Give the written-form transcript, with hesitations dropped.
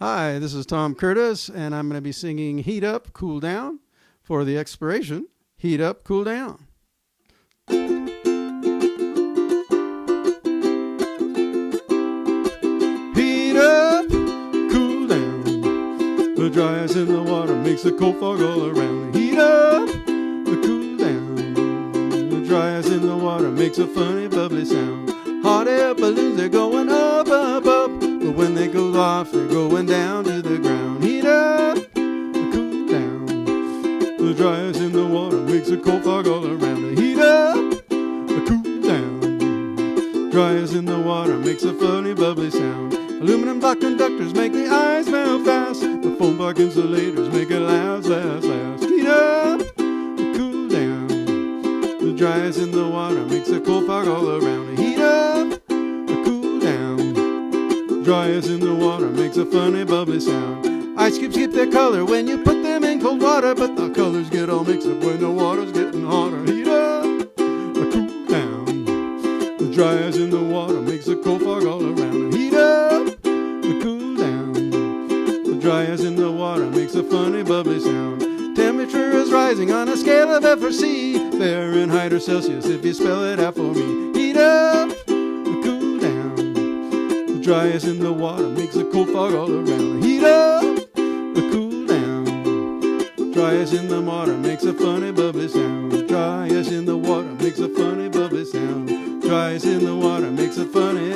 Hi, this is Tom Curtis, and I'm going to be singing Heat Up, Cool Down for the expiration. Heat Up, Cool Down. Heat up, cool down. The dry ice in the water makes the cold fog all around. Heat up, cool down. The dry ice in the water makes a funny bubbly sound. Hot air balloons, they're going up, up, up. But when they go off, they're going down to the ground. Heat up, cool down. The dry ice in the water makes a cold fog all around. Heat up, cool down. Dry ice in the water makes a funny bubbly sound. Aluminum block conductors make the ice melt fast. The foam block insulators make it last, last, last. Heat up, cool down. The dry ice in the water makes a cold fog all around. Heat up, cool down. Dry ice in the water makes a funny bubbly sound. Ice cubes keep their color when you put them in cold water, but the colors get all mixed up when the water's getting hotter. Heat up, cool down. The dry ice in the water makes a cold fog all around. Heat up, cool down. The dry ice in the water makes a funny bubbly sound. Temperature is rising on a scale of F or C, Fahrenheit or Celsius if you spell it out for me. Heat up, cool down. The dry ice in the water makes a cold fog all around. Heat up, cool down. Dry ice in the water makes a funny bubbly sound. Dry ice in the water makes a funny bubbly sound. Dry ice in the water makes a funny